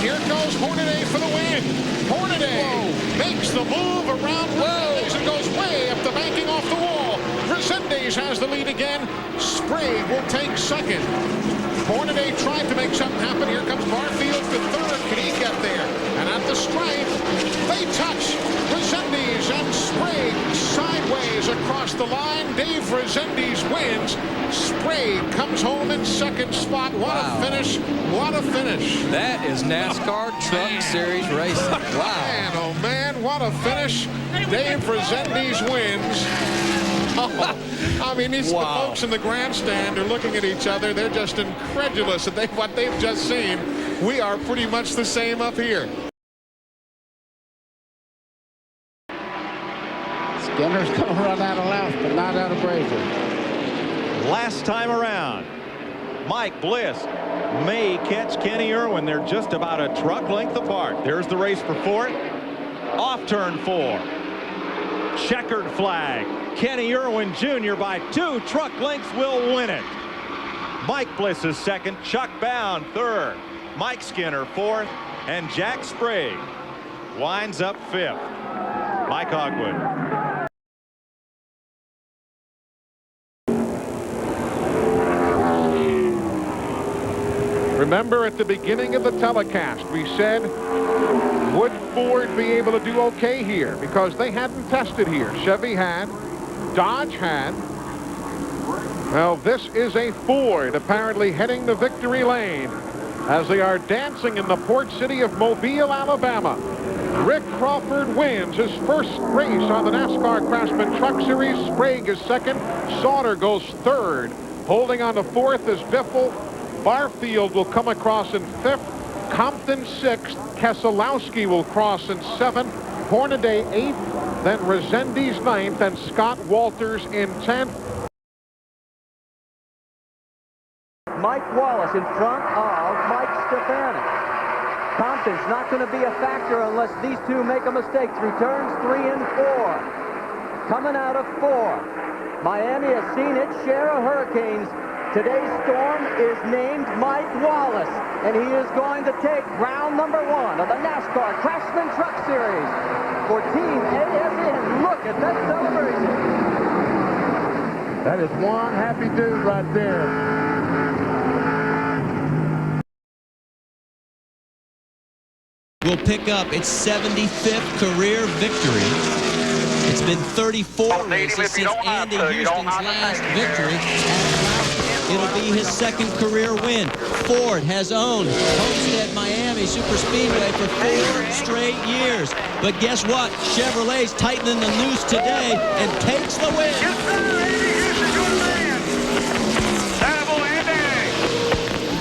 here goes Hornaday for the win. Hornaday makes the move around Resendiz and goes way up the banking off the wall. Resendiz has the lead again. Sprague will take second. Hornaday tried to make something happen. Here comes Barfield to third. Can he get there? And at the stripe, they touch. Resendiz and Sprague sideways across the line. Dave Resendiz wins. Sprague comes home in second spot. What a finish. What a finish. That is NASCAR Truck Series racing. Wow. Man, oh man, what a finish. Dave Resendiz wins. Oh, I mean, these the folks in the grandstand are looking at each other. They're just incredulous at what they've just seen. We are pretty much the same up here. Skinner's going to run out of laps, but not out of Brazier. Last time around, Mike Bliss may catch Kenny Irwin. They're just about a truck length apart. There's the race for fourth. Off turn 4. Checkered flag. Kenny Irwin Jr. by 2 truck lengths will win it. Mike Bliss is second. Chuck Bound third. Mike Skinner fourth. And Jack Sprague winds up fifth. Mike Hogwood. Remember at the beginning of the telecast, we said, would Ford be able to do okay here? Because they hadn't tested here. Chevy had. Dodge had. Well, this is a Ford apparently heading the victory lane as they are dancing in the port city of Mobile, Alabama. Rick Crawford wins his first race on the NASCAR Craftsman Truck Series. Sprague is second. Sauter goes third. Holding on to fourth is Biffle. Barfield will come across in fifth. Compton sixth. Keselowski will cross in seventh. Hornaday eighth. Then Resendiz ninth and Scott Walters in 10th. Mike Wallace in front of Mike Stefanik. Compton's not going to be a factor unless these two make a mistake through turns 3 and 4. Coming out of 4. Miami has seen its share of hurricanes. Today's storm is named Mike Wallace, and he is going to take round number 1 of the NASCAR Craftsman Truck Series for Team ASN. Look at that celebration. That is one happy dude right there. Will pick up its 75th career victory. It's been 34 races since Andy Houston's last victory. It'll be his second career win. Ford has owned Homestead-Miami Speedway for 4 straight years. But guess what? Chevrolet's tightening the noose today and takes the win.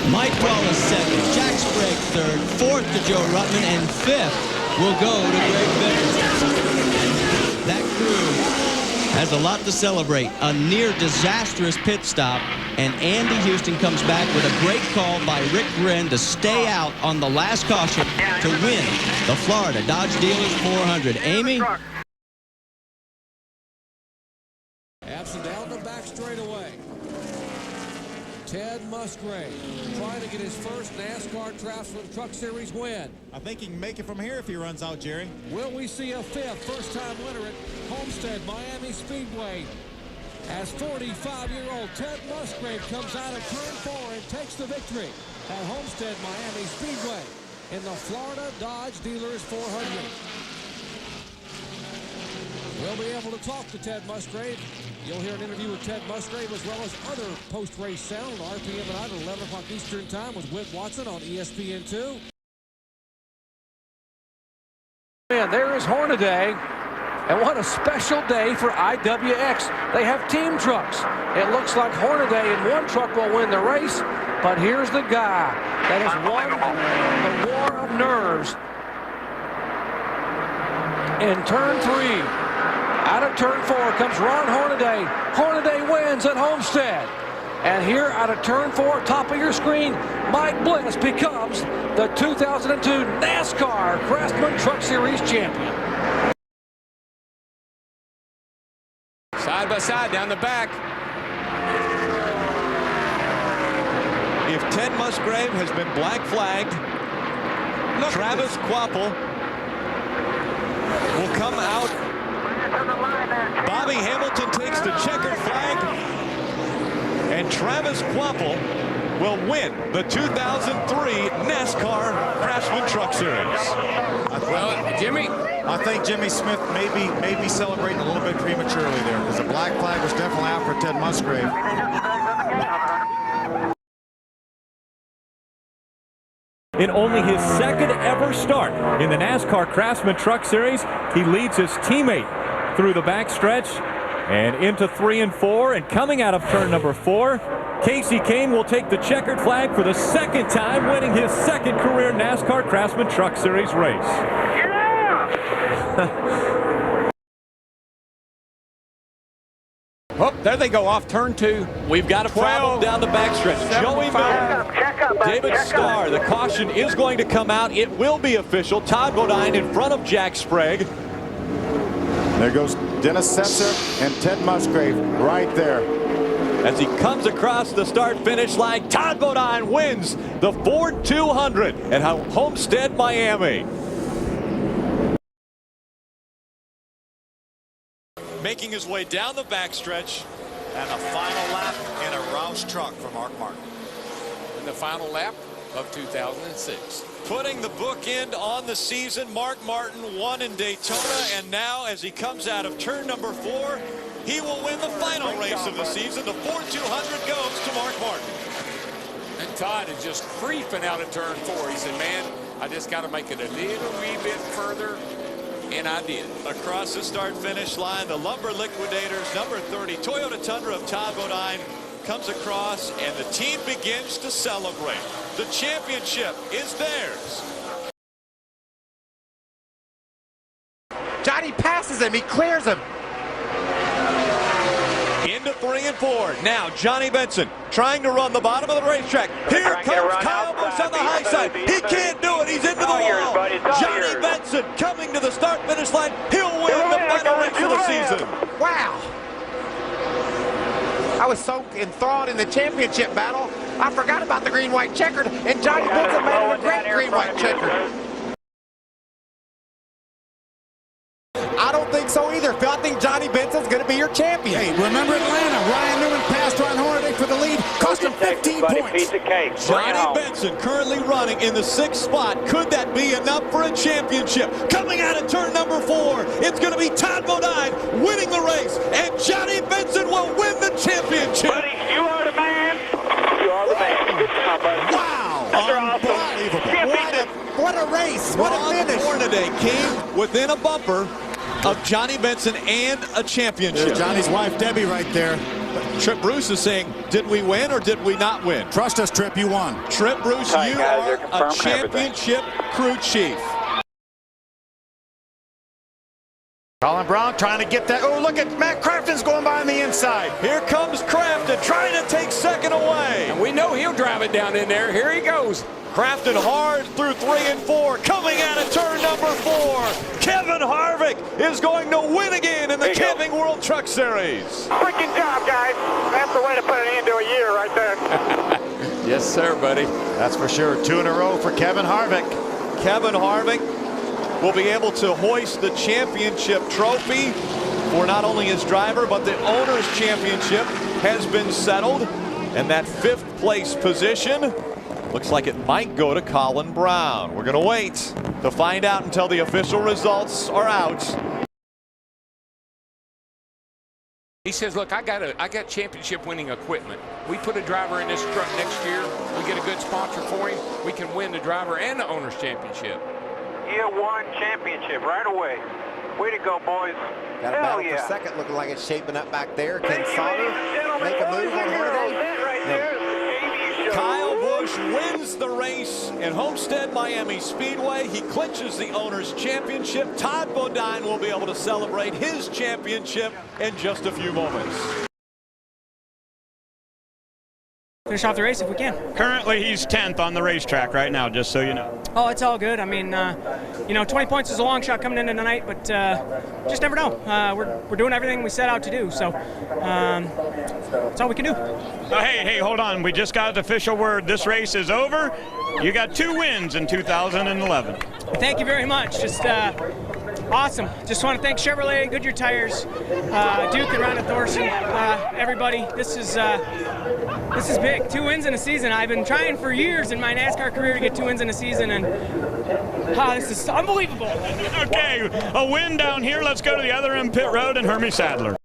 Mike Wallace second, Jack Sprague third, fourth to Joe Ruttman, and fifth will go to Greg Biffle. That crew has a lot to celebrate. A near disastrous pit stop, and Andy Houston comes back with a great call by Rick Wren to stay out on the last caution to win the Florida Dodge Dealers 400. Amy? Absent down the back straightaway. Ted Musgrave trying to get his first NASCAR Craftsman Truck Series win. I think he can make it from here if he runs out, Jerry. Will we see a fifth first-time winner at Homestead-Miami Speedway? As 45-year-old Ted Musgrave comes out of turn 4 and takes the victory at Homestead-Miami Speedway in the Florida Dodge Dealers 400. We'll be able to talk to Ted Musgrave. You'll hear an interview with Ted Musgrave as well as other post-race sound on RPM tonight at 11 o'clock Eastern Time with Whit Watson on ESPN2. And there is Hornaday. And what a special day for IWX. They have team trucks. It looks like Hornaday in one truck will win the race, but here's the guy that has won the war of nerves. In turn 3, out of turn 4 comes Ron Hornaday. Hornaday wins at Homestead. And here out of turn 4, top of your screen, Mike Bliss becomes the 2002 NASCAR Craftsman Truck Series champion. Side by side down the back. If Ted Musgrave has been black flagged, Travis Kvapil will come out. Bobby Hamilton takes the checkered flag, and Travis Kvapil will win the 2003 NASCAR Crafton Truck Series. Well, Jimmy. I think Jimmy Smith may be celebrating a little bit prematurely there, because the black flag was definitely out for Ted Musgrave. In only his second ever start in the NASCAR Craftsman Truck Series, he leads his teammate through the backstretch and into 3 and 4, and coming out of turn number 4, Casey Kane will take the checkered flag for the second time, winning his second career NASCAR Craftsman Truck Series race. Oh, there they go off turn 2. We've got to travel down the backstretch. Joey Miller, David Starr. The caution is going to come out. It will be official. Todd Bodine in front of Jack Sprague. There goes Dennis Setzer and Ted Musgrave right there. As he comes across the start-finish line, Todd Bodine wins the Ford 200 at Homestead-Miami. Making his way down the backstretch. And a final lap in a Roush truck for Mark Martin. In the final lap of 2006. Putting the bookend on the season, Mark Martin won in Daytona, and now as he comes out of turn number 4, he will win the final race of the season. The Ford 200 goes to Mark Martin. And Todd is just creeping out of turn 4. He said, man, I just got to make it a little wee bit further. And I did. Across the start-finish line, the Lumber Liquidators, number 30, Toyota Tundra of Todd Bodine, comes across, and the team begins to celebrate. The championship is theirs. Johnny passes him. He clears him. Into 3 and 4. Now Johnny Benson trying to run the bottom of the racetrack. Here comes Kyle Busch on the high side. He can't do it. He's into the wall. Johnny Benson coming to the start-finish line. He'll win the final race of the season. Wow. I was so enthralled in the championship battle, I forgot about the green-white checkered, and Johnny Benson made it a great green-white checkered. I don't think so either, Phil. I think Johnny Benson's going to be your champion. Hey, remember Atlanta? Ryan Newman passed Ron Hornaday for the lead, cost him 15 points. Johnny Benson currently running in the 6th spot. Could that be enough for a championship? Coming out of turn number 4, it's going to be Todd Bodine winning the race, and Johnny Benson will win the championship. Buddy, you are the man. You are the man. Good job, buddy. Wow! Unbelievable. What a race. What a finish. Hornaday came within a bumper of Johnny Benson and a championship. There's Johnny's wife, Debbie, right there. Trip Bruce is saying, did we win or did we not win? Trust us, Trip, you won. Trip Bruce, you are a championship crew chief. Colin Brown trying to get that. Oh, look at Matt Crafton's going by on the inside. Here comes Crafton trying to take second away. And we know he'll drive it down in there. Here he goes. Crafton hard through 3 and 4. Coming out of turn number 4, Kevin Harvick is going to win again in the Camping World Truck Series. Freaking job, guys. That's the way to put it into a year right there. Yes, sir, buddy. That's for sure. 2 in a row for Kevin Harvick. Kevin Harvick will be able to hoist the championship trophy for not only his driver, but the owner's championship has been settled. And that 5th place position looks like it might go to Colin Brown. We're going to wait to find out until the official results are out. He says, look, I got championship winning equipment. We put a driver in this truck next year. We get a good sponsor for him. We can win the driver and the owner's championship. Year 1 championship right away. Way to go, boys. Got a battle for second, looking like it's shaping up back there. Can Sauter make a move on Hornaday? Kyle Busch wins the race at Homestead-Miami Speedway. He clinches the owner's championship. Todd Bodine will be able to celebrate his championship in just a few moments. finish off the race if we can. Currently, he's 10th on the racetrack right now, just so you know. Oh, it's all good. I mean, 20 points is a long shot coming into tonight, but just never know. We're doing everything we set out to do, so that's all we can do. Hey, hold on. We just got the official word. This race is over. You got 2 wins in 2011. Thank you very much. Just awesome. Just want to thank Chevrolet, Goodyear Tires, Duke and Rhonda Thorson, everybody. This is big. 2 wins in a season. I've been trying for years in my NASCAR career to get 2 wins in a season, and this is unbelievable. Okay, a win down here. Let's go to the other end pit road and Hermie Sadler.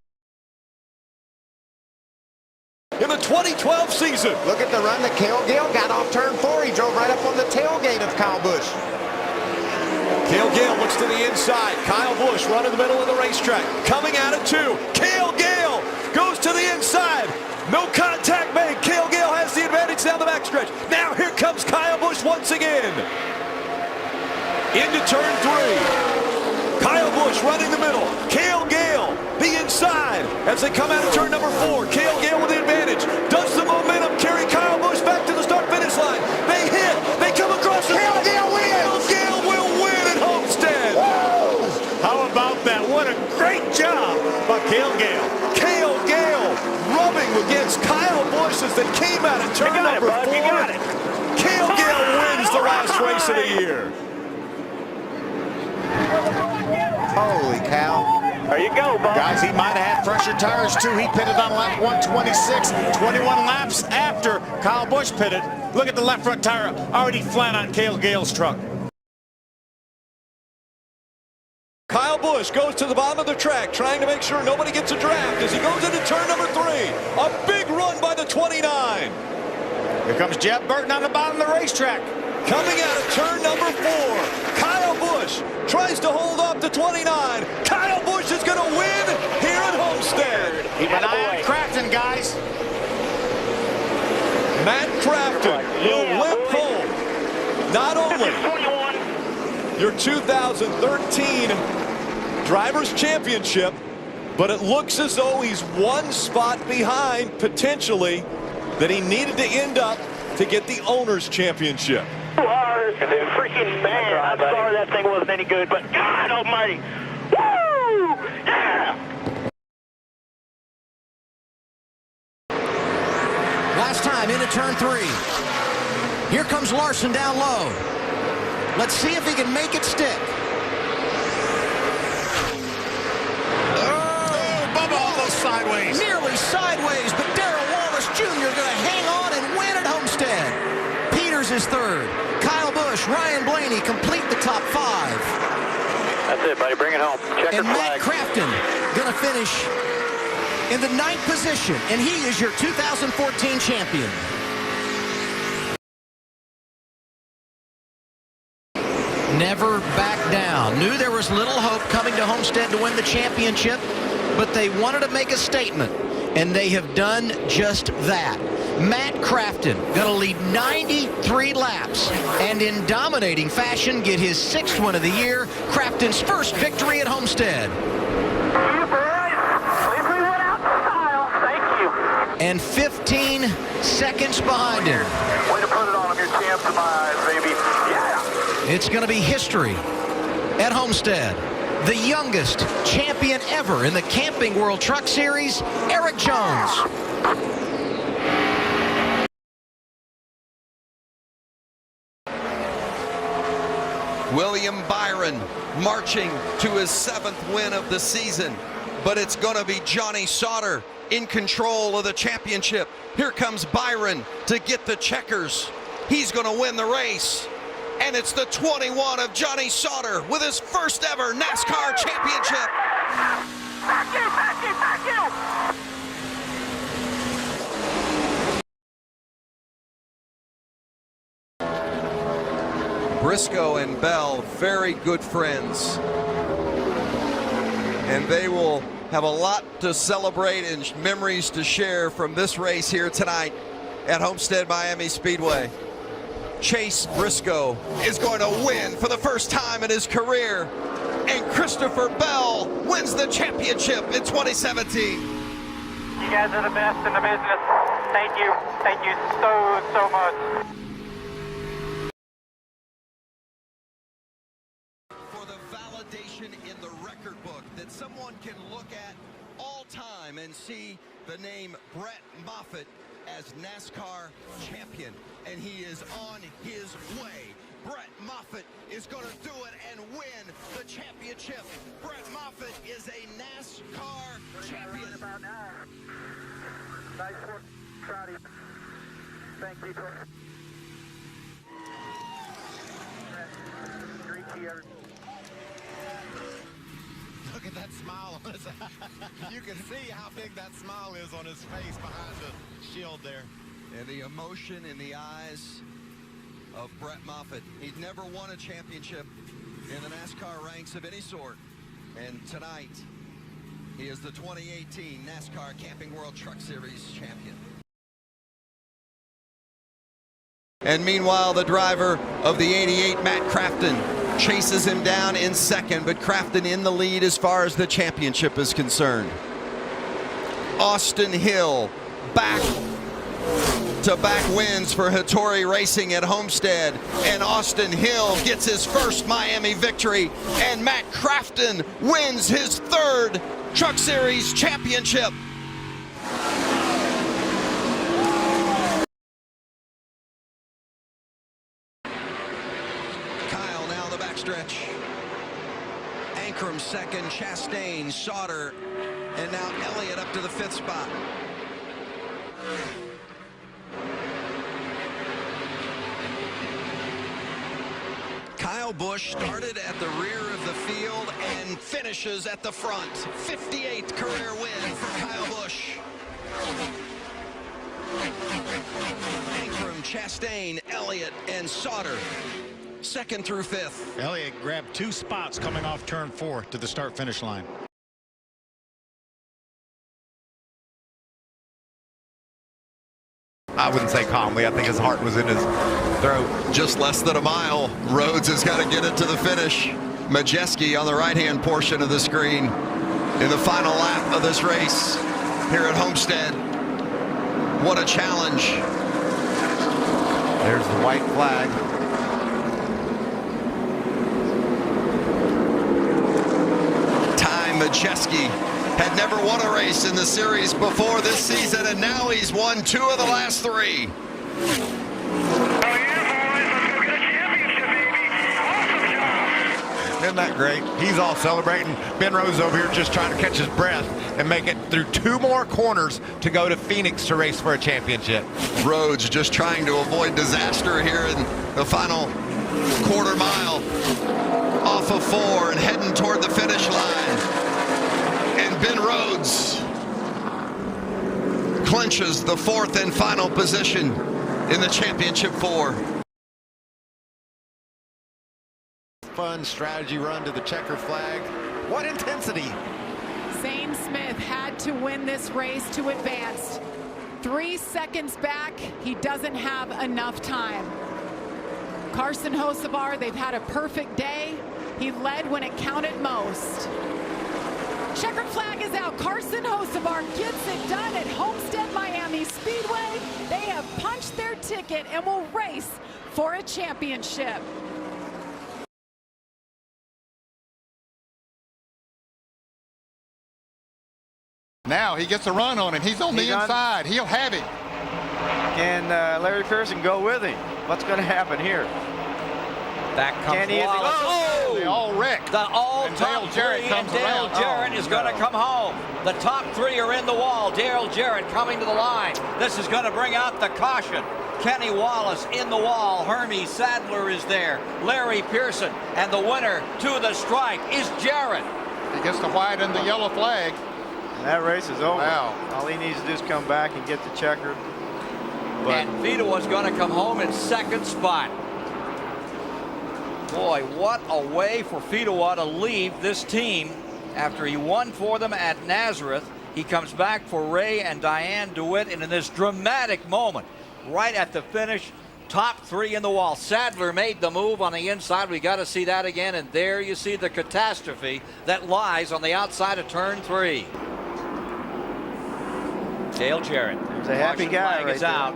In the 2012 season. Look at the run that Gale got off turn 4. He drove right up on the tailgate of Kyle Busch. Gale looks to the inside. Kyle Busch right in the middle of the racetrack. Coming out of 2. Gale goes to the inside. No contact made. Gale has the advantage down the backstretch. Now here comes Kyle Busch once again. Into turn 3. Kyle Busch running the middle. Gale the inside as they come out of turn number 4. Gale with the advantage. Does the momentum carry Kyle Busch back to the start-finish line? They hit. They come across the line. Gale will win at Homestead. Woo! How about that? What a great job by Gale. Gale rubbing against Kyle Busch as they came out of turn number 4. You got it. Gale wins the last race of the year. Holy cow. There you go, Bob. Guys, he might have had fresher tires too. He pitted on lap 126, 21 laps after Kyle Busch pitted. Look at the left front tire already flat on Gale's truck. Kyle Busch goes to the bottom of the track, trying to make sure nobody gets a draft as he goes into turn number 3. A big run by the 29. Here comes Jeff Burton on the bottom of the racetrack. Coming out of turn number 4, Kyle Busch tries to hold off the 29. Kyle Busch is going to win here at Homestead. Keep an eye on Crafton, guys. Matt Crafton will limp home not only your 2013 Drivers' Championship, but it looks as though he's 1 spot behind, potentially, that he needed to end up to get the Owners' Championship. Freaking man, I'm sorry that thing wasn't any good, but God almighty. Woo! Yeah! Last time into turn 3. Here comes Larson down low. Let's see if he can make it stick. Oh, Bubba almost sideways. Nearly sideways, but Darrell Wallace Jr. going to hang on and win at Homestead. Peters is 3rd. Kyle Busch, Ryan Blaney complete the top 5. That's it, buddy. Bring it home. Checkered and Matt Crafton going to finish in the 9th position, and he is your 2014 champion. Never back down. Knew there was little hope coming to Homestead to win the championship, but they wanted to make a statement, and they have done just that. Matt Crafton going to lead 93 laps and in dominating fashion get his 6th win of the year, Crafton's first victory at Homestead. And 15 seconds behind him. Way to put it on him, your champ to my eyes, baby. Yeah. It's going to be history at Homestead. The youngest champion ever in the Camping World Truck Series, Eric Jones. William Byron marching to his 7th win of the season, but it's going to be Johnny Sauter in control of the championship. Here comes Byron to get the checkers. He's going to win the race, and it's the 21 of Johnny Sauter with his first ever NASCAR championship. Back you! Briscoe and Bell, very good friends. And they will have a lot to celebrate and memories to share from this race here tonight at Homestead-Miami Speedway. Chase Briscoe is going to win for the first time in his career. And Christopher Bell wins the championship in 2017. You guys are the best in the business. Thank you. Thank you so much. For the validation in the record book that someone can look at all time and see the name Brett Moffitt as NASCAR champion, and he is on his way. Brett Moffitt is going to do it and win the championship. Brett Moffitt is a NASCAR champion. Nice work, Trotty. Thank you. Look at that smile on his You can see how big that smile is on his face behind the shield there. And the emotion in the eyes of Brett Moffitt. He'd never won a championship in the NASCAR ranks of any sort. And tonight, he is the 2018 NASCAR Camping World Truck Series champion. And meanwhile, the driver of the 88, Matt Crafton, chases him down in second, but Crafton in the lead as far as the championship is concerned. Austin Hill, back-to-back wins for Hattori Racing at Homestead, and Austin Hill gets his first Miami victory, and Matt Crafton wins his third Truck Series championship. Stretch. Ankrum second, Chastain, Sauter, and now Elliott up to the 5th spot. Kyle Busch started at the rear of the field and finishes at the front. 58th career win for Kyle Busch. Ankrum, Chastain, Elliott, and Sauter. 2nd through 5th. Elliott grabbed 2 spots coming off turn 4 to the start-finish line. I wouldn't say calmly. I think his heart was in his throat. Just less than a mile. Rhodes has got to get it to the finish. Majeski on the right-hand portion of the screen in the final lap of this race here at Homestead. What a challenge. There's the white flag. Majeski had never won a race in the series before this season, and now he's won 2 of the last 3. Isn't that great? He's all celebrating. Ben Rose over here just trying to catch his breath and make it through 2 more corners to go to Phoenix to race for a championship. Rhodes just trying to avoid disaster here in the final quarter mile. Off of 4 and heading toward the finish line. And Ben Rhodes clinches the 4th and final position in the championship 4. Fun strategy run to the checker flag. What intensity! Zane Smith had to win this race to advance. 3 seconds back, he doesn't have enough time. Carson Hocevar, they've had a perfect day. He led when it counted most. Checkered flag is out. Carson Hocevar gets it done at Homestead-Miami Speedway. They have punched their ticket and will race for a championship. Now he gets a run on him. He's on the inside. He'll have it. Can Larry Pearson go with him? What's going to happen here? Back comes Wallace. Oh! They all wrecked. The all-top 3, and Dale Jarrett is going to come home. The top 3 are in the wall. Dale Jarrett coming to the line. This is going to bring out the caution. Kenny Wallace in the wall. Hermie Sadler is there. Larry Pearson. And the winner to the stripe is Jarrett. He gets the white and the yellow flag. And that race is over. Wow. All he needs to do is come back and get the checkered. And Vito's going to come home in 2nd spot. Boy, what a way for Fidoa to leave this team after he won for them at Nazareth. He comes back for Ray and Diane DeWitt, and in this dramatic moment, right at the finish, top 3 in the wall. Sadler made the move on the inside. We got to see that again, and there you see the catastrophe that lies on the outside of turn 3. Dale Jarrett. He's a happy Caution guy flag right is there. out.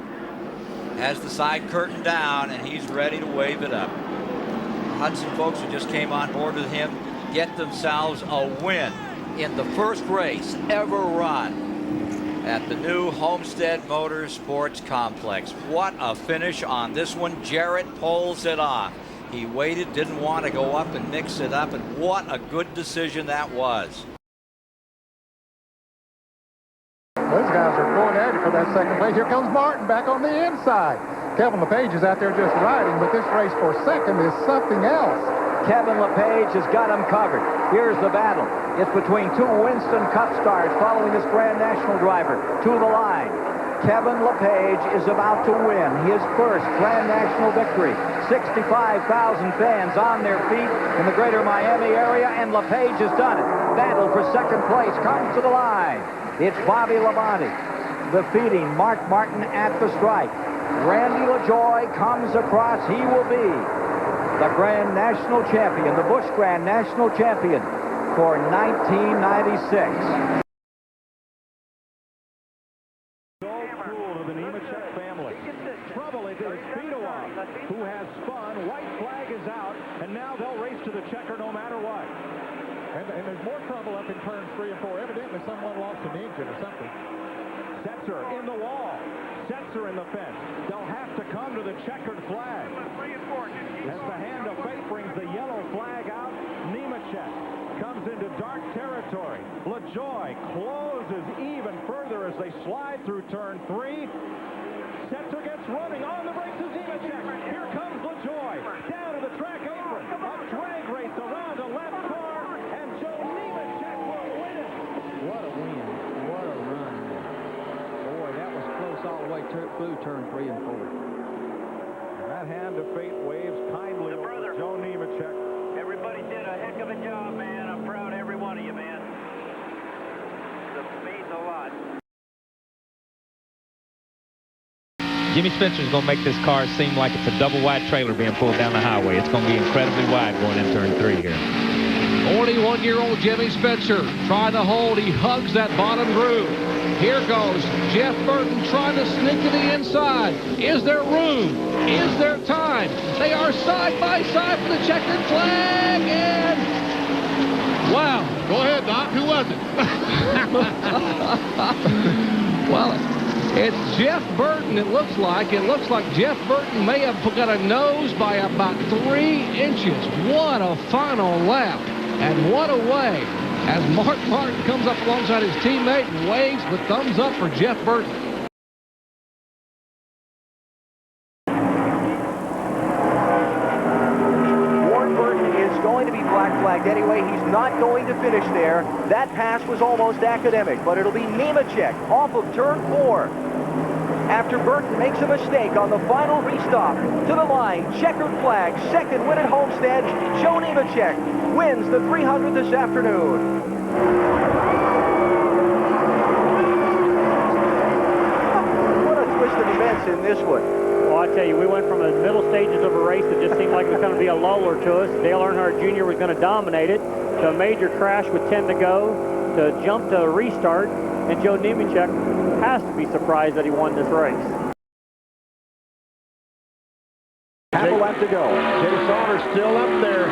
Has the side curtain down, and he's ready to wave it up. The Hudson folks who just came on board with him get themselves a win in the first race ever run at the new Homestead Motorsports Complex. What a finish on this one. Jarrett pulls it off. He waited, didn't want to go up and mix it up, and what a good decision that was. Those guys are going at it for that second place. Here comes Martin back on the inside. Kevin LePage is out there just riding, but this race for second is something else. Kevin LePage has got him covered. Here's the battle. It's between two Winston Cup stars following this Grand National driver to the line. Kevin LePage is about to win his first Grand National victory. 65,000 fans on their feet in the greater Miami area, and LePage has done it. Battle for second place comes to the line. It's Bobby Labonte defeating Mark Martin at the stripe. Randy LaJoie comes across. He will be the Grand National Champion, the Busch Grand National Champion for 1996. Who has spun. White flag is out, and now they'll race to the checker no matter what. And there's more trouble up in turns 3 and 4. Evidently someone lost an engine or something. Setzer in the wall. Setzer in the fence. They'll have to come to the checkered flag. As the hand of fate brings the yellow flag out, Nemechek comes into dark territory. LaJoie closes even further as they slide through turn 3. Setzer gets running on the brakes of Nemechek. Here comes LaJoie down to the track apron. A drag race around a left car, and Joe Nemechek will win it. What a win. What a run. Boy, that was close all the way through turn 3 and 4. And that hand of fate waves kindly over Joe Nemechek. Everybody did a heck of a job, man. I'm proud of every one of you, man. It means a lot. Jimmy Spencer's going to make this car seem like it's a double-wide trailer being pulled down the highway. It's going to be incredibly wide going into turn 3 here. 41-year-old Jimmy Spencer trying to hold. He hugs that bottom groove. Here goes Jeff Burton trying to sneak to the inside. Is there room? Is there time? They are side by side for the checkered flag, and wow. Go ahead, Doc. Who was it? Well, it's Jeff Burton, it looks like. It looks like Jeff Burton may have got a nose by about 3 inches. What a final lap. And what a way as Mark Martin comes up alongside his teammate and waves the thumbs up for Jeff Burton. Warren Burton is going to be black flagged anyway. He's not going to finish there. That pass was almost academic, but it'll be Nemechek off of turn 4. After Burton makes a mistake on the final restop. To the line, checkered flag, second win at Homestead. Joe Nemechek wins the 300 this afternoon. What a twist of events in this one. Well, I tell you, we went from the middle stages of a race that just seemed like it was going to be a luller to us. Dale Earnhardt Jr. was going to dominate it, to a major crash with 10 to go, to jump to a restart, and Joe Nemechek has to be surprised that he won this race. Half a lap to go. Jay Sauter's still up there.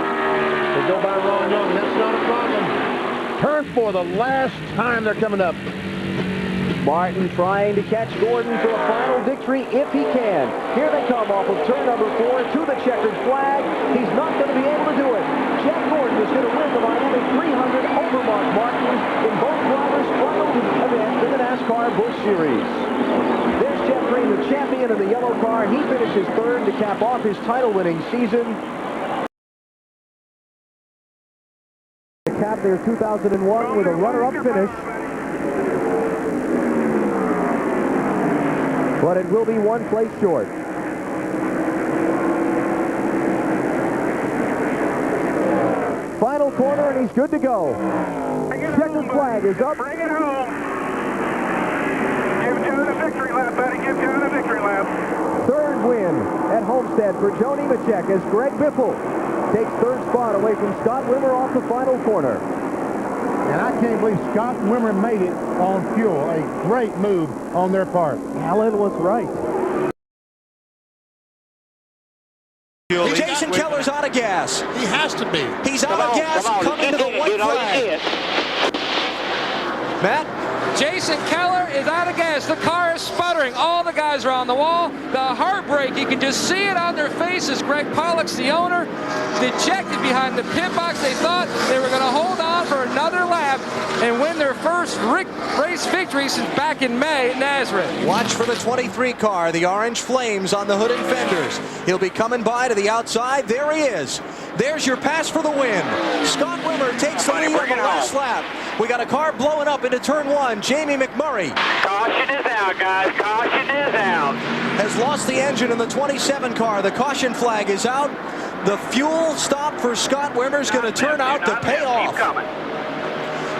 They go by Ron Young. That's not a problem. Turn 4, the last time they're coming up. Martin trying to catch Gordon for a final victory if he can. Here they come off of turn number 4 to the checkered flag. He's not going to be able to do it. Jeff Gordon is going to win the Miami 300 over Mark Martin in both drivers' final event in the NASCAR Busch Series. There's Jeff Green, the champion in the yellow car. He finishes third to cap off his title-winning season. To cap their 2001 with a runner-up finish. But it will be 1 place short. Final corner, and he's good to go. Checkered flag is up. Bring it home. Give John a victory lap, buddy. Give John a victory lap. Third win at Homestead for Joe Nemechek as Greg Biffle takes third spot away from Scott Wimmer off the final corner. And I can't believe Scott and Wimmer made it on fuel. A great move on their part. Allen was right. Jason Keller's out of gas. He has to be. He's out of gas coming to the white flag. Matt? Jason Keller is out of gas. The car is sputtering. All the guys are on the wall. The heartbreak, you can just see it on their faces. Greg Pollock's the owner, dejected behind the pit box. They thought they were going to hold on for another lap and win their first race victory since back in May at Nazareth. Watch for the 23 car, the orange flames on the hood and fenders. He'll be coming by to the outside. There he is. There's your pass for the win. Scott Wimmer takes the lead on the last lap. We got a car blowing up into turn 1. Jamie McMurray. Caution is out, guys. Caution is out. Has lost the engine in the 27 car. The caution flag is out. The fuel stop for Scott Wimmer is going to turn out to pay off.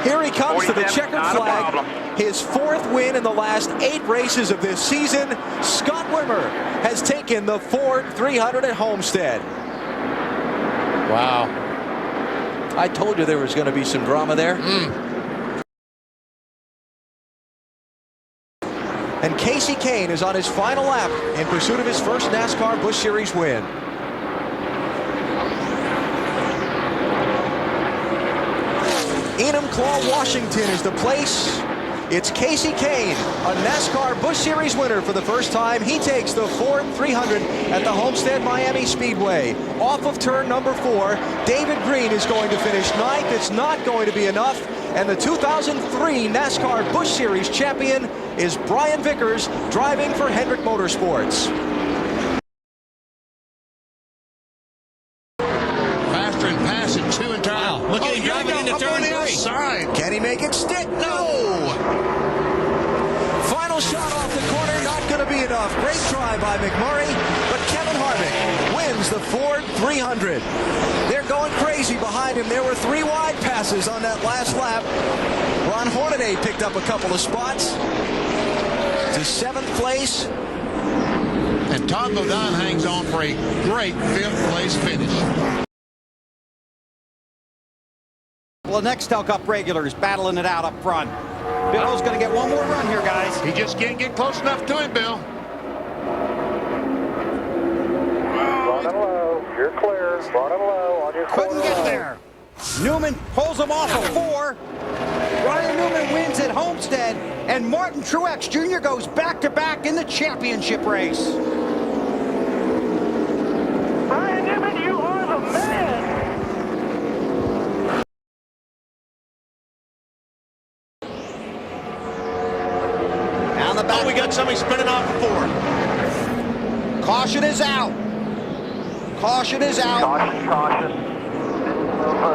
Here he comes to the checkered flag. His 4th win in the last 8 races of this season. Scott Wimmer has taken the Ford 300 at Homestead. Wow. I told you there was going to be some drama there. And Casey Kane is on his final lap in pursuit of his first NASCAR Busch Series win. Enumclaw, Washington is the place. It's Casey Kane, a NASCAR Busch Series winner for the first time. He takes the Ford 300 at the Homestead-Miami Speedway. Off of turn number 4, David Green is going to finish 9th. It's not going to be enough. And the 2003 NASCAR Busch Series champion is Brian Vickers, driving for Hendrick Motorsports. Faster and passing 2 and turn. Look at him driving into turn 3. Can he make it stick? No! Final shot off the corner, not going to be enough. Great try by McMurray, but Kevin Harvick wins the Ford 300. They're going crazy behind him. There were 3 wide passes on that last lap. Ron Hornaday picked up a couple of spots to 7th place. And Todd Bodine hangs on for a great 5th place finish. Well, the Nextel Cup regulars battling it out up front. Bill's going to get one more run here, guys. He just can't get close enough to him, Bill. Running low. You're clear. Running low on your Couldn't get there. Newman pulls him off of 4. Ryan Newman wins at Homestead, and Martin Truex Jr. goes back-to-back in the championship race. Ryan Newman, you are the man. Down the back. Oh, we got somebody spinning off the 4. Caution is out. Caution is out. Caution.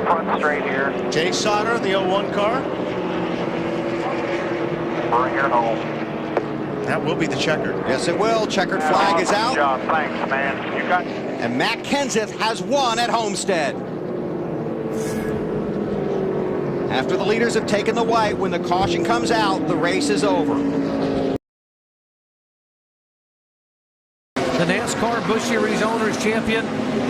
Front straight here. Jay Sauter, the 01 car. Bring her home. That will be the checkered. Yes, it will. Checkered flag is out. Good job. Thanks, man. You got. And Matt Kenseth has won at Homestead. After the leaders have taken the white, when the caution comes out, the race is over. The NASCAR Busch Series Owners Champion,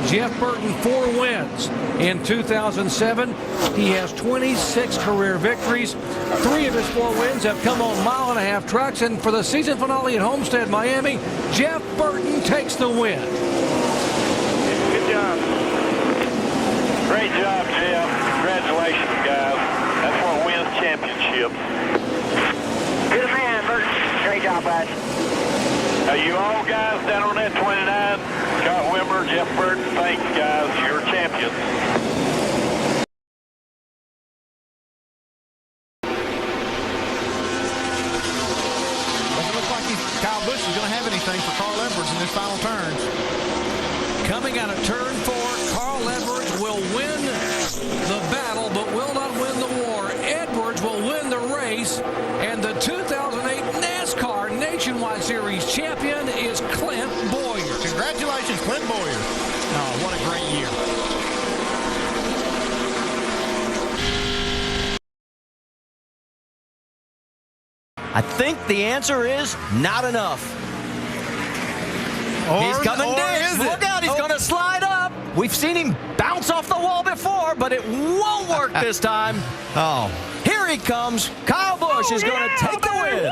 Jeff Burton, 4 wins. In 2007, he has 26 career victories. 3 of his 4 wins have come on mile-and-a-half trucks. And for the season finale at Homestead-Miami, Jeff Burton takes the win. Good job. Great job, Jeff. Congratulations, guys. That's what wins championships. You're the man, Burton. Great job, guys. You all guys down on that 29, Scott Wimmer, Jeff Burton, thanks, guys. You're champions. Doesn't look like Kyle Busch is going to have anything for Carl Edwards in this final turn. Coming out of turn 4, Carl Edwards will win the battle, but will not win the war. Edwards will win the race, and the 2008 NASCAR Nationwide Series champion is Clint Boyer. Congratulations, Clint Boyer. Oh, what a great year. I think the answer is not enough. He's coming down. Look out, he's going to slide up. We've seen him bounce off the wall before, but it won't work this time. Oh, here he comes. Kyle Busch is going to take the win.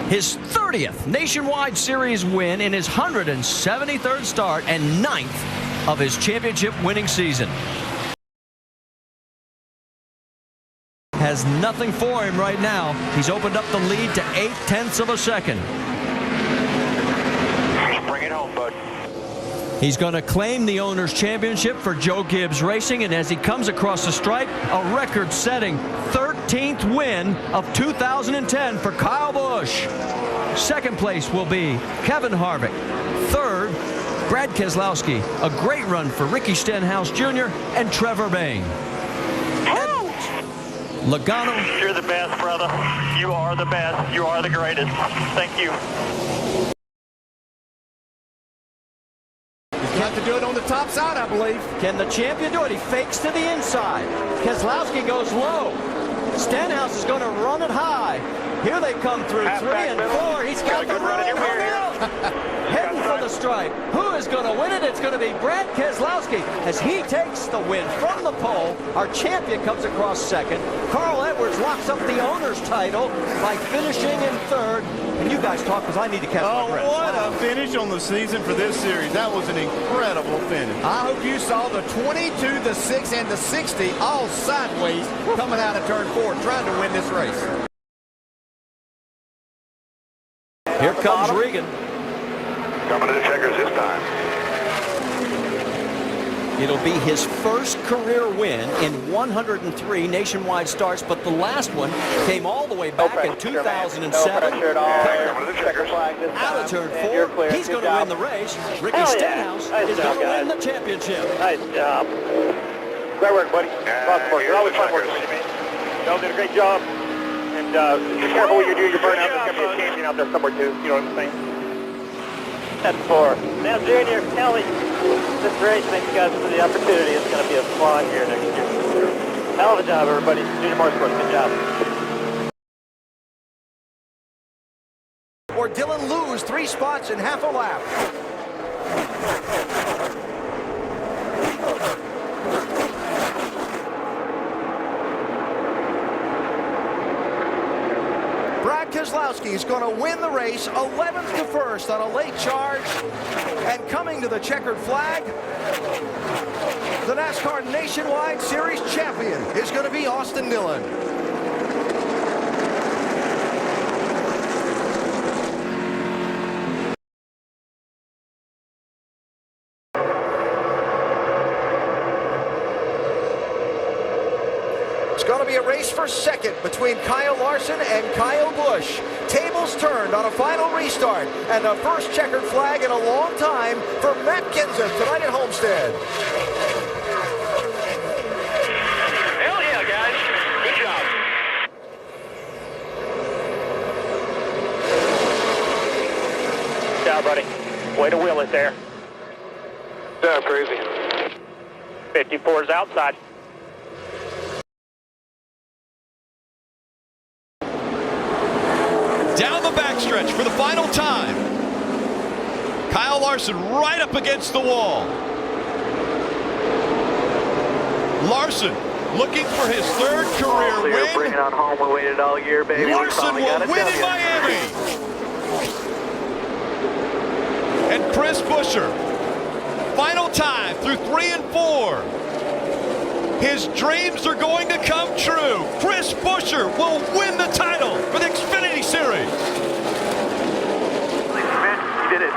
His 30th Nationwide Series win in his 173rd start and 9th of his championship winning season. Has nothing for him right now. He's opened up the lead to 0.8 of a second. Bring it home, bud. He's going to claim the owner's championship for Joe Gibbs Racing, and as he comes across the stripe, a record-setting 13th win of 2010 for Kyle Busch. Second place will be Kevin Harvick. Third, Brad Keselowski. A great run for Ricky Stenhouse Jr. and Trevor Bayne. Logano. You're the best, brother. You are the best. You are the greatest. Thank you. You have to do it on the top side, I believe. Can the champion do it? He fakes to the inside. Keselowski goes low. Stenhouse is going to run it high. Here they come through. 3 and 4. He's got the run in heading for the stripe. Who is going to win it? It's going to be Brad Keselowski as he takes the win from the pole. Our champion comes across second. Carl Edwards locks up the owner's title by finishing in third. And you guys talk because I need to catch my breath. What a finish on the season for this series. That was an incredible finish. I hope you saw the 22, the 6, and the 60 all sideways coming out of turn 4 trying to win this race. Here comes Regan. Coming to the checkers this time. It'll be his first career win in 103 nationwide starts, but the last one came all the way back in 2007. Out of turn 4, he's going to win the race. Ricky Stenhouse is going to win the championship. Nice job. Great work, buddy. You're always fun working with you, man. Y'all did a great job. And be careful what you do. You're burning out. There's going to be a champion out there somewhere, too. You know what I'm saying? That's 4. Now, Junior, Kelly, this race, thank you guys for the opportunity. It's going to be a fun year next year. Hell of a job, everybody. Junior Motorsports, good job. Or Dylan lose 3 spots in half a lap. Brad Keselowski is going to win the race 11th to 1st on a late charge. And coming to the checkered flag, the NASCAR Nationwide Series champion is going to be Austin Dillon. It's going to be a race for second between Kyle Larson and Kyle Busch. Tables turned on a final restart, and the first checkered flag in a long time for Matt Kenseth tonight at Homestead. Hell yeah, guys. Good job. Good job, buddy. Way to wheel it there. Yeah, crazy. 54 is outside. Down the backstretch for the final time. Kyle Larson right up against the wall. Larson looking for his 3rd career win. Bring it on home. We waited all year, baby. Larson will win in Miami. And Chris Buescher, final time through 3 and 4. His dreams are going to come true. Chris Buescher will win the title for the Xfinity Series. You did it.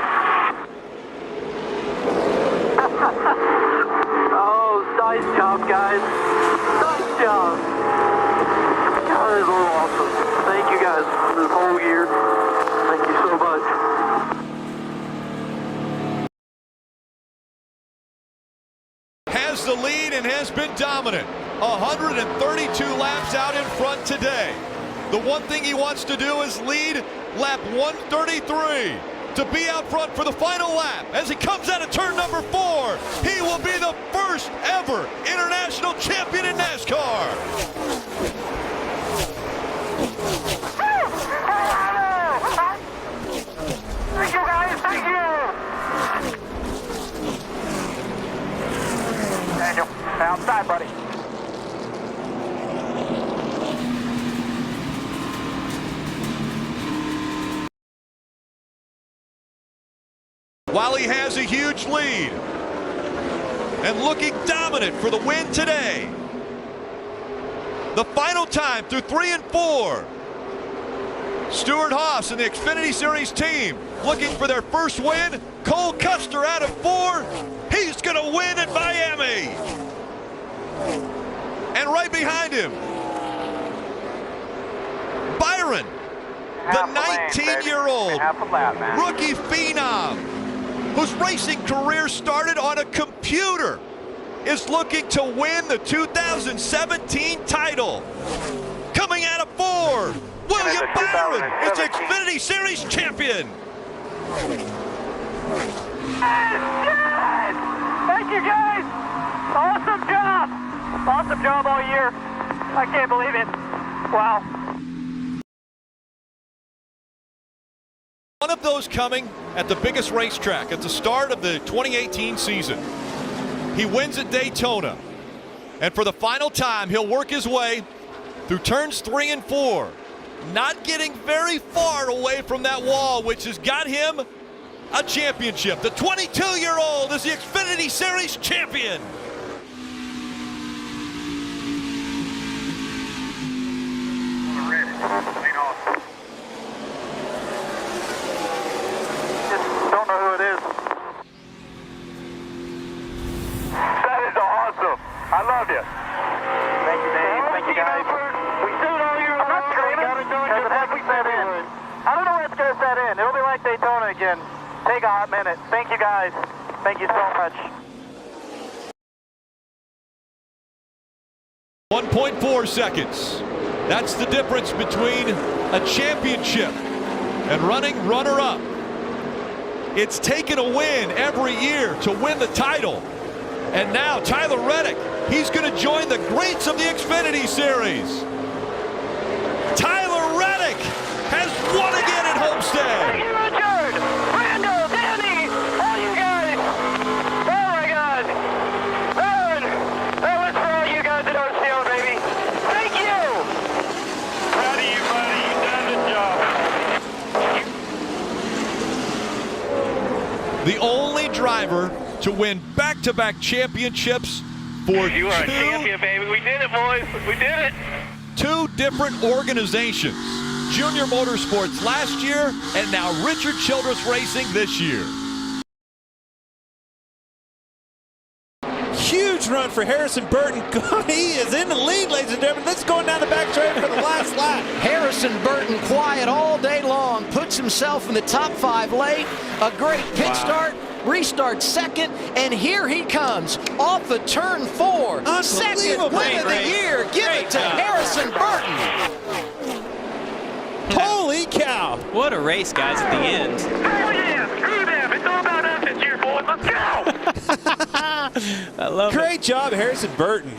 Oh, nice job, guys. Nice job. That is awesome. Thank you guys for this whole year. Thank you so much. Has the lead and has been dominant. 132 laps out in front today. The one thing he wants to do is lead lap 133 to be out front for the final lap. As he comes out of turn number 4, he will be the first ever international champion in NASCAR. Thank you, guys. Thank you. Bye, buddy. While he has a huge lead and looking dominant for the win today. The final time through 3 and 4. Stewart Haas and the Xfinity Series team looking for their first win. Cole Custer out of 4. He's going to win at Miami. And right behind him, Byron, the 19-year-old rookie phenom whose racing career started on a computer, is looking to win the 2017 title. Coming out of 4, William Byron is the Xfinity Series champion. Thank you, guys. Awesome job. Awesome job all year. I can't believe it. Wow. One of those coming at the biggest racetrack at the start of the 2018 season. He wins at Daytona. And for the final time, he'll work his way through turns 3 and 4. Not getting very far away from that wall, which has got him a championship. The 22-year-old is the Xfinity Series champion. Don't know who it is. That is awesome. I love you. Thank you, Dave. Thank you, guys. We sued all year long. I'm not screaming. Because it hasn't set in. I don't know when it's going to set in. It'll be like Daytona again. Take a hot minute. Thank you, guys. Thank you so much. 1.4 seconds. That's the difference between a championship and running runner-up. It's taken a win every year to win the title. And now Tyler Reddick, he's going to join the greats of the Xfinity Series. Tyler Reddick has won again at Homestead. Thank you, Richard, Brando, Danny, all you guys. Oh my God. That was for all you guys at OCO, baby. Thank you. Proud of you, buddy. You done the job. The only driver to win back-to-back championships for You are a champion, baby. We did it, boys. We did it. 2 different organizations. Junior Motorsports last year, and now Richard Childress Racing this year. Huge run for Harrison Burton. He is in the lead, ladies and gentlemen. This is going down the back straight for the last lap. Harrison Burton, quiet all day long, puts himself in the top 5 late. A great pit start, restart second, and here he comes off of turn 4. Second win of the year. Give it to Harrison Burton. Holy cow. What a race, guys, at the end. Hell yeah. Screw them. It's all about us this year, boys. Let's go. I love Great job, Harrison Burton.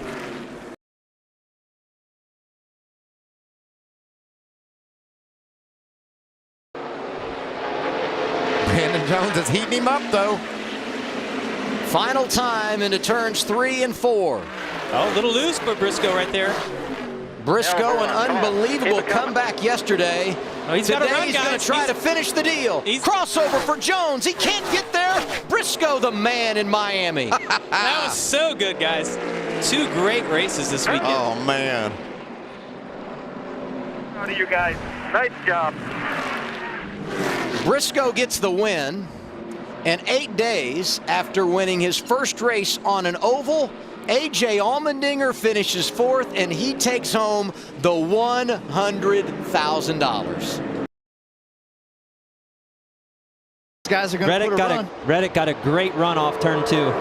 Brandon Jones is heating him up, though. Final time into turns 3 and 4. Oh, a little loose, but Briscoe right there. Briscoe, an unbelievable comeback yesterday. Oh, he's got a run, Today he's going guys. to try to finish the deal. Crossover for Jones. He can't get there. Briscoe, the man in Miami. That was so good, guys. 2 great races this weekend. Oh, man. Proud of you guys. Nice job. Briscoe gets the win. And 8 days after winning his first race on an oval, A.J. Allmendinger finishes 4th, and he takes home the $100,000. Guys are going to put a run. Reddick got a great run off turn 2.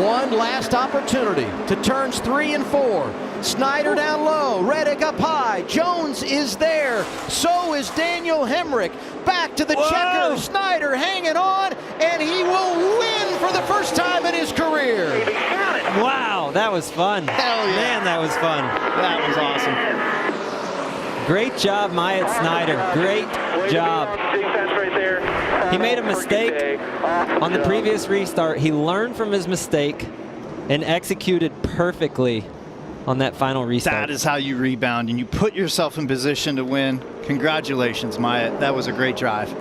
One last opportunity to turns 3 and 4. Snyder down low, Reddick up high. Jones is there. So is Daniel Hemrick. Back to the checker. Snyder hanging on, and he will win for the first time in his career. Wow, that was fun. Hell yeah. Man, that was fun. That was awesome. Great job, Myatt Snyder. Great job. He made a mistake on the previous restart. He learned from his mistake, and executed perfectly on that final restart. That is how you rebound and you put yourself in position to win. Congratulations, Maya. That was a great drive.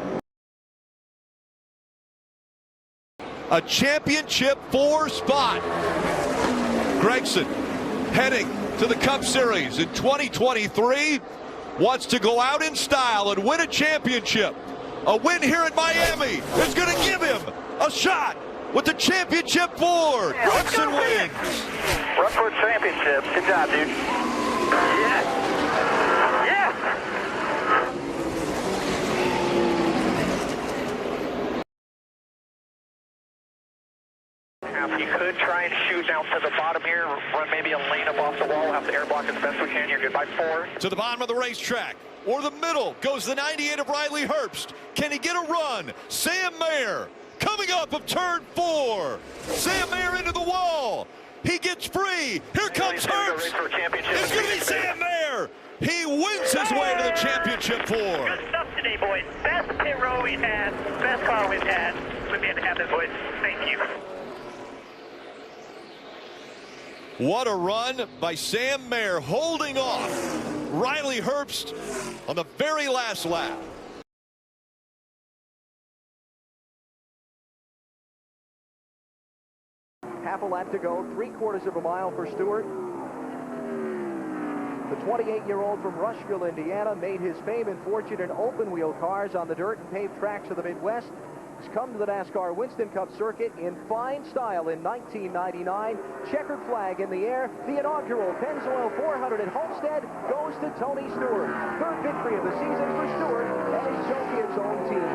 A championship 4 spot. Gragson heading to the Cup Series in 2023 wants to go out in style and win a championship. A win here in Miami is going to give him a shot with the championship 4. Gragson wins. Run for a championship. Good job, dude. Yeah. Yeah. You could try and shoot down to the bottom here, run maybe a lane up off the wall, have the air block as best we can. You're good by 4. To the bottom of the racetrack, or the middle, goes the 98 of Riley Herbst. Can he get a run? Sam Mayer coming up of turn 4. Sam Mayer into the wall. He gets free. Here comes Herbst. It's going to be Sam Mayer. He wins his way to the championship 4. Good stuff today, boys. Best pit row we've had, best car we've had. We've been happy, boys. Thank you. What a run by Sam Mayer, holding off Riley Herbst on the very last lap. Half a lap to go, 3/4 of a mile for Stewart. The 28-year-old from Rushville, Indiana, made his fame and fortune in open-wheel cars on the dirt and paved tracks of the Midwest. He's come to the NASCAR Winston Cup circuit in fine style in 1999. Checkered flag in the air. The inaugural Pennzoil 400 at Homestead goes to Tony Stewart. 3rd victory of the season for Stewart and his Jokiet's own team.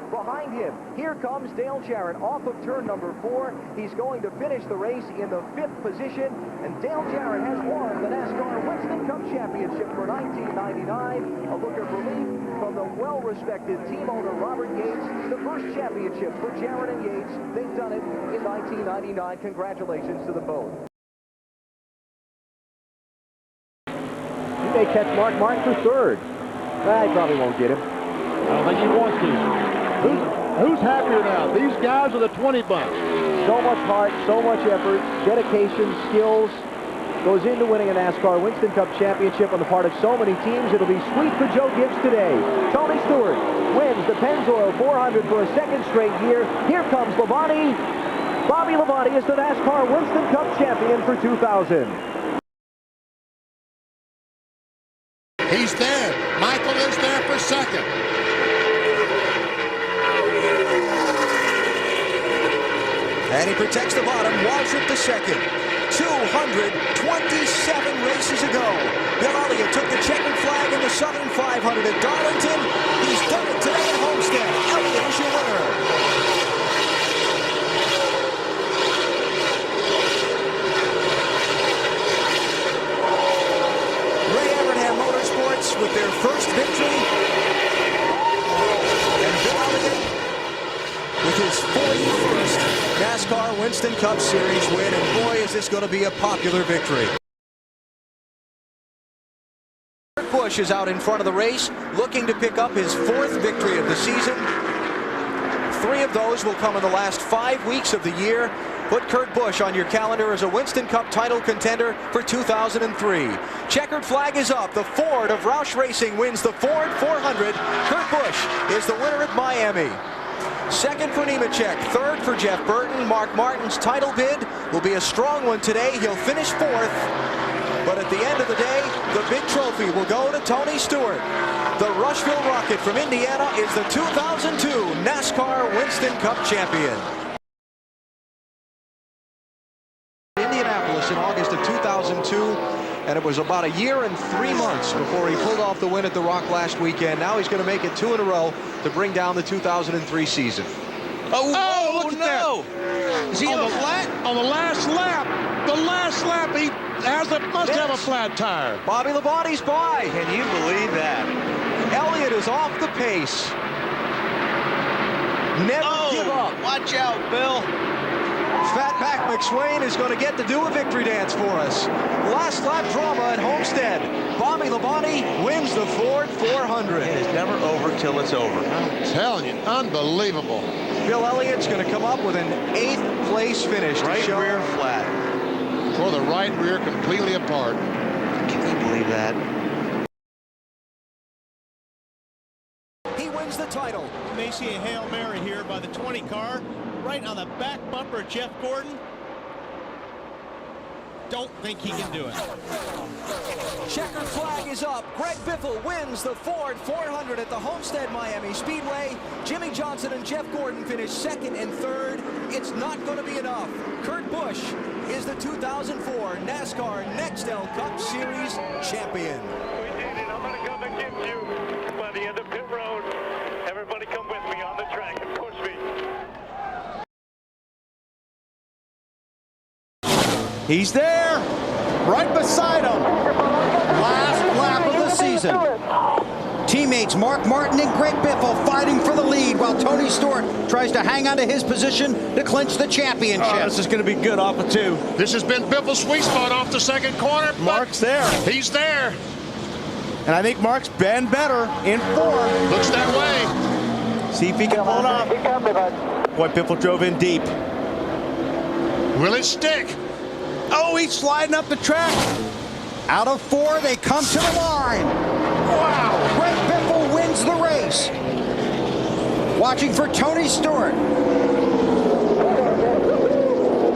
Behind him, here comes Dale Jarrett off of turn number 4. He's going to finish the race in the 5th position, and Dale Jarrett has won the NASCAR Winston Cup Championship for 1999. A look of relief from the well-respected team owner Robert Yates. The first championship for Jarrett and Yates. They've done it in 1999. Congratulations to them both. He may catch Mark Martin for 3rd. He probably won't get him. I don't think he wants to. Who's happier now? These guys or the 20 bunch? So much heart, so much effort, dedication, skills goes into winning a NASCAR Winston Cup Championship on the part of so many teams. It'll be sweet for Joe Gibbs today. Tony Stewart wins the Pennzoil 400 for a 2nd straight year. Here comes Labonte. Bobby Labonte is the NASCAR Winston Cup champion for 2000. He's there. Michael is there for 2nd. And he protects the bottom. Waltrip the 2nd. 227 races ago, Bill Elliott took the checkered flag in the Southern 500 at Darlington. He's done it today at Homestead. Elliott is your winner. Ray Evernham Motorsports with their first victory. And Bill Elliott with his 41st NASCAR Winston Cup Series win, and boy, is this going to be a popular victory. Busch is out in front of the race, looking to pick up his 4th victory of the season. 3 of those will come in the last 5 weeks of the year. Put Kurt Busch on your calendar as a Winston Cup title contender for 2003. Checkered flag is up. The Ford of Roush Racing wins the Ford 400. Kurt Busch is the winner at Miami. 2nd for Nemechek, 3rd for Jeff Burton. Mark Martin's title bid will be a strong one today. He'll finish 4th. But at the end of the day, the big trophy will go to Tony Stewart. The Rushville Rocket from Indiana is the 2002 NASCAR Winston Cup champion. Indianapolis in August of 2002. And it was about a year and 3 months before he pulled off the win at the Rock last weekend. Now he's going to make it 2 in a row to bring down the 2003 season. Oh, look at that. Is he on the flat? On the last lap. The last lap, he must have a flat tire. Bobby Labonte's by. Can you believe that? Elliott is off the pace. Never give up. Watch out, Bill. Fatback McSwain is going to get to do a victory dance for us. Last lap drama at Homestead. Bobby Labonte wins the Ford 400. It is never over till it's over. I'm telling you, unbelievable. Bill Elliott's going to come up with an 8th place finish. Right rear flat. For the right rear completely apart. Can you believe that? He wins the title. You may see a Hail Mary here by the 20 car, right on the back bumper of Jeff Gordon. Don't think he can do it. Checkered flag is up. Greg Biffle wins the Ford 400 at the Homestead-Miami Speedway. Jimmie Johnson and Jeff Gordon finish 2nd and 3rd. It's not going to be enough. Kurt Busch is the 2004 NASCAR Nextel Cup Series champion. We did it. I'm going to come and get you by the end of pit road. Everybody come with me on the track and push me. He's there, right beside him. Last lap of the season. Teammates Mark Martin and Greg Biffle fighting for the lead while Tony Stewart tries to hang on to his position to clinch the championship. Oh, this is going to be good off of 2. This has been Biffle's sweet spot off the 2nd corner. Mark's there. He's there. And I think Mark's been better in 4. Looks that way. See if he can hold on. Boy, Biffle drove in deep. Will it stick? Oh, he's sliding up the track. Out of 4, they come to the line. Wow, Greg Biffle wins the race. Watching for Tony Stewart.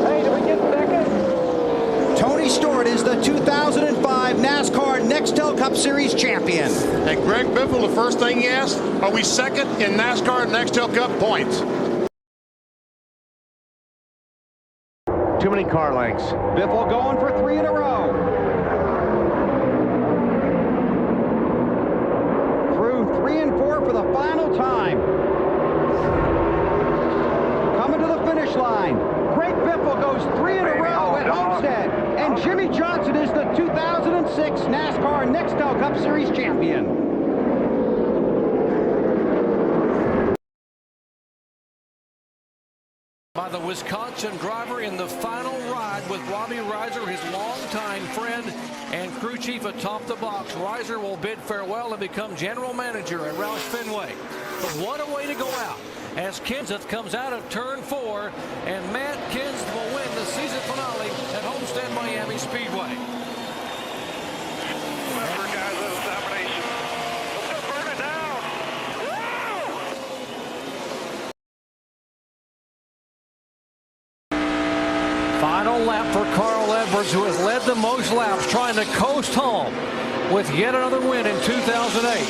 Hey, did we get 2nd? Tony Stewart is the 2005 NASCAR Nextel Cup Series champion. And Greg Biffle, the first thing he asked, are we 2nd in NASCAR Nextel Cup points? Too many car lengths. Biffle going for 3 in a row. Through 3 and 4 for the final time. Coming to the finish line. Greg Biffle goes 3 in a row at Homestead. And Jimmie Johnson is the 2006 NASCAR Nextel Cup Series champion. By the Wisconsin driver in the final ride with Robbie Reiser, his longtime friend and crew chief atop the box. Reiser will bid farewell and become general manager at Roush Fenway. But what a way to go out as Kenseth comes out of turn 4, and Matt Kenseth will win the season finale at Homestead-Miami Speedway. Remember, guys, that was domination. Let's go burn it down. Final lap for Carl Edwards, who has led the most laps, trying to coast home with yet another win in 2008.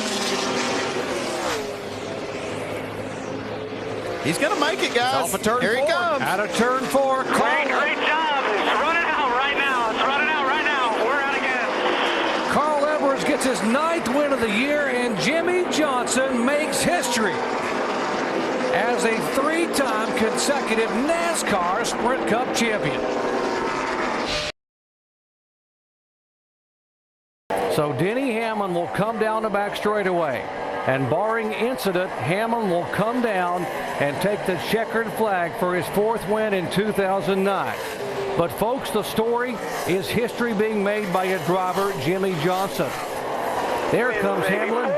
He's going to make it, guys. Off of turn Here 4. he comes. Out of turn 4. Great job. It's running out right now. It's running out right now. We're out again. Carl Edwards gets his 9th win of the year, and Jimmie Johnson makes history as a 3-time consecutive NASCAR Sprint Cup champion. So Denny Hamlin will come down the back straightaway, and barring incident, Hamlin will come down and take the checkered flag for his 4th win in 2009. But folks, the story is history being made by a driver, Jimmie Johnson. There comes Hamlin.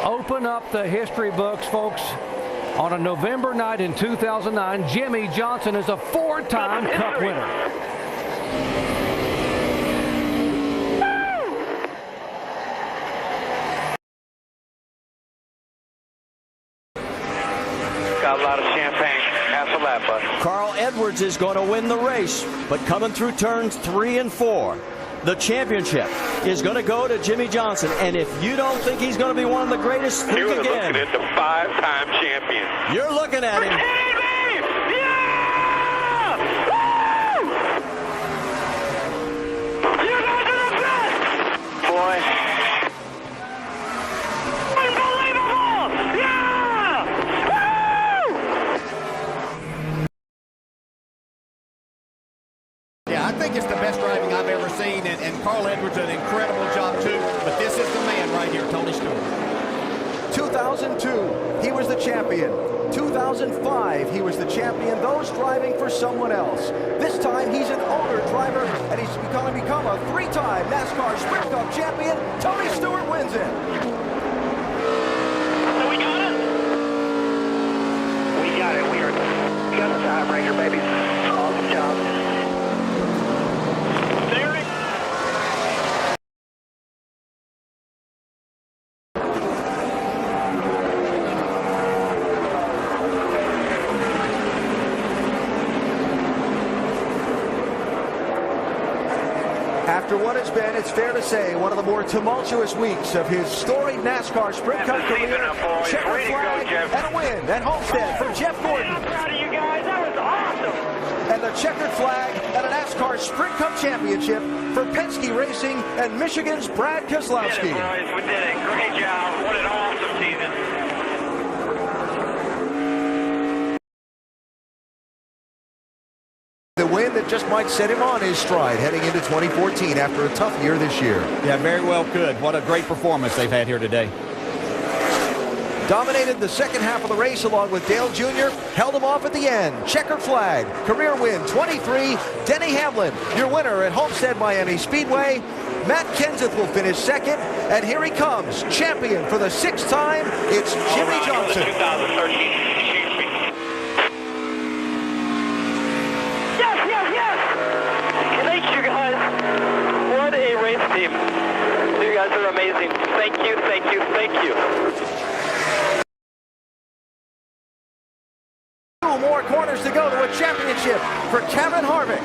Open up the history books, folks. On a November night in 2009, Jimmie Johnson is a 4-time Cup winner. Got a lot of champagne. Half a lap, bud. Carl Edwards is going to win the race, but coming through turns 3 and 4, the championship is going to go to Jimmie Johnson. And if you don't think he's going to be one of the greatest, think You're again. looking at the 5-time champion. You're looking at him. Boy. Unbelievable! Yeah! Yeah, I think it's the best driving I've ever seen, and Carl Edwards did an incredible job too, but this is the man right here, Tony Stewart. 2002, he was the champion. 2005, he was the champion, those driving for someone else. This time, he's an older driver, and he's going to become a 3-time NASCAR Sprint Cup champion. Tony Stewart wins it. So we got it? Ranger, baby. Awesome job. After what has been, it's fair to say, one of the more tumultuous weeks of his storied NASCAR Sprint Cup career, checkered flag and a win at Homestead for Jeff Gordon. I'm proud of you guys. That was awesome. And the checkered flag and a NASCAR Sprint Cup championship for Penske Racing and Michigan's Brad Keselowski. We did it, boys. We did it. Great job. What an awesome season. The win that just might set him on his stride heading into 2014 after a tough year this year. Yeah, very well could. What a great performance they've had here today. Dominated the second half of the race along with Dale Jr., held him off at the end. Checkered flag, career win 23, Denny Hamlin, your winner at Homestead-Miami Speedway. Matt Kenseth will finish second, and here he comes, champion for the 6th time, it's Jimmie Johnson. 2013. Thank you guys. What a race team. You guys are amazing. Thank you, thank you, thank you. 2 more corners to go to a championship for Kevin Harvick.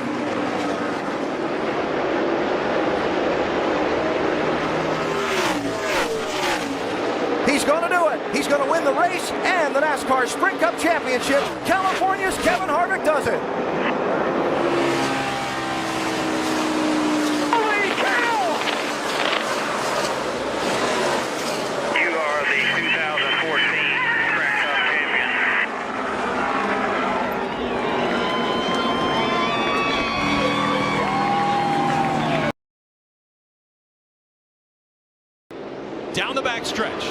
He's going to do it. He's going to win the race and the NASCAR Sprint Cup Championship. California's Kevin Harvick does it. Down the backstretch.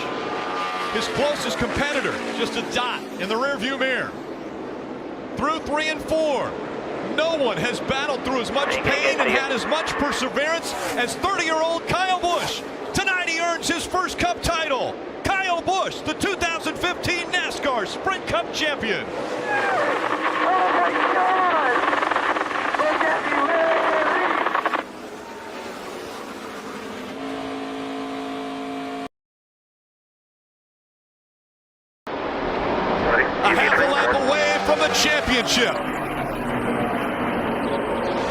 His closest competitor, just a dot in the rearview mirror. Through 3 and 4. No one has battled through as much pain and had as much perseverance as 30-year-old Kyle Busch. Tonight he earns his first Cup title. Kyle Busch, the 2015 NASCAR Sprint Cup champion. Oh my God! Look at me, A half a lap away from the championship.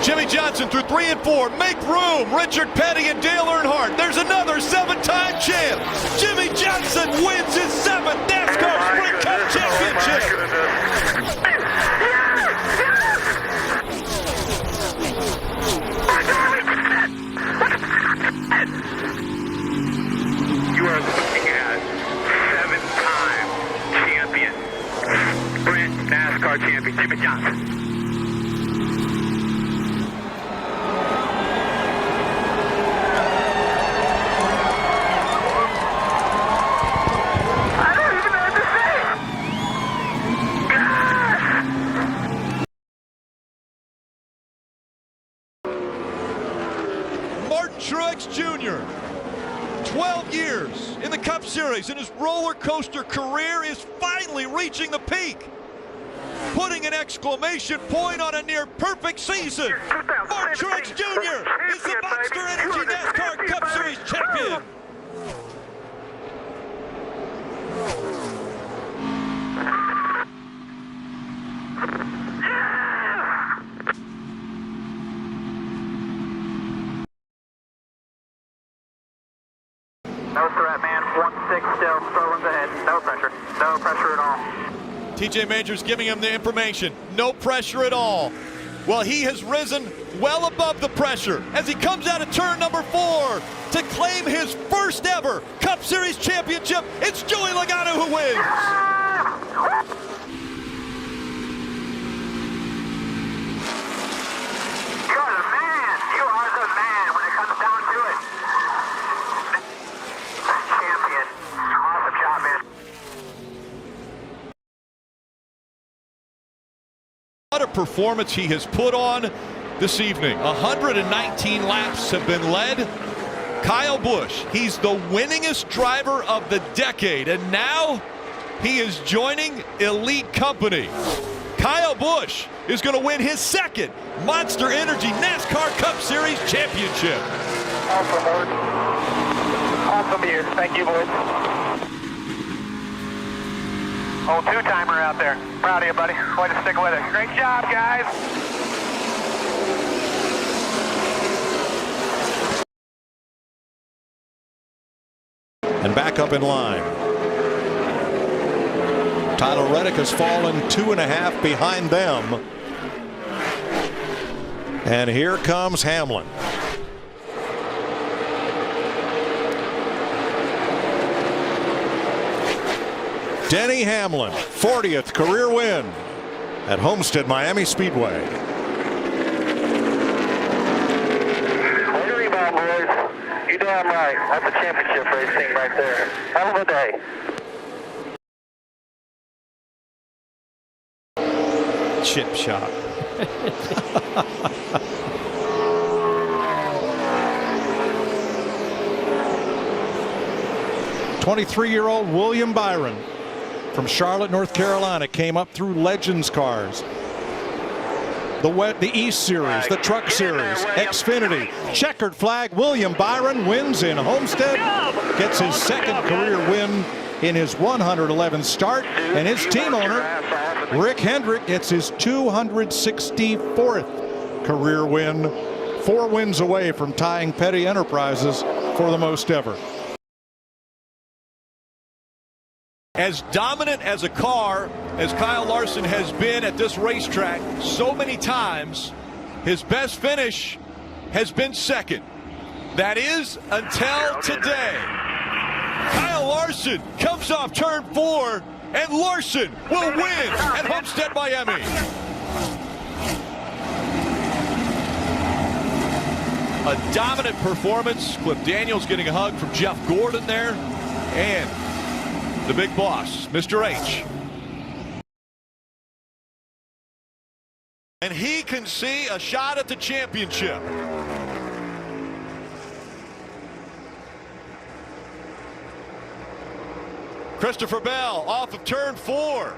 Jimmie Johnson through 3 and 4. Make room. Richard Petty and Dale Earnhardt. There's another 7-time champ. Jimmie Johnson wins his 7th NASCAR Sprint Cup championship. You are looking at 7-time champion, Sprint NASCAR champion, Jimmie Johnson. I don't even know what to say. Martin Truex Jr. 12 years in the Cup Series, and his roller coaster career is finally reaching the peak, putting an exclamation point on a near perfect season. Martin Truex Jr. is the Monster Energy NASCAR Cup Series champion. No threat, man. 1-6 still. Sterling's ahead. No pressure. No pressure at all. TJ Majors giving him the information. No pressure at all. Well, he has risen well above the pressure as he comes out of turn number 4 to claim his first ever Cup Series championship. It's Joey Logano who wins. You are the man. You are the man when it comes down to it. Champion. Awesome job, man. What a performance he has put on this evening. 119 laps have been led. Kyle Busch, he's the winningest driver of the decade, and now he is joining elite company. Kyle Busch is going to win his second Monster Energy NASCAR Cup Series championship. Awesome, Bert. Awesome year. Thank you, boys. Oh, two-timer out there. Proud of you, buddy. Way to stick with it. Great job, guys. And back up in line. Tyler Reddick has fallen 2.5 behind them. And here comes Hamlin. Denny Hamlin, 40th career win at Homestead-Miami Speedway. Way to rebound, boys. You damn right. That's a championship race team right there. Hell of a day. Chip shot. '23-year-old William Byron from Charlotte, North Carolina, came up through Legends cars. The East Series, the Truck Series, Xfinity, checkered flag. William Byron wins in Homestead, gets his second career win in his 111th start, and his team owner, Rick Hendrick, gets his 264th career win, 4 wins away from tying Petty Enterprises for the most ever. As dominant as a car as Kyle Larson has been at this racetrack so many times, his best finish has been second. That is until today. Kyle Larson comes off turn 4, and Larson will win at Homestead-Miami. A dominant performance. Cliff Daniels getting a hug from Jeff Gordon there. And the big boss, Mr. H. And he can see a shot at the championship. Christopher Bell off of turn 4.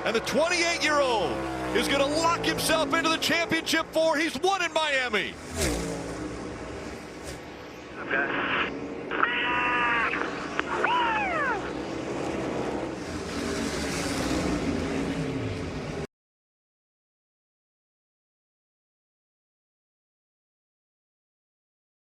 And the 28-year-old is going to lock himself into the championship 4. He's won in Miami. Okay.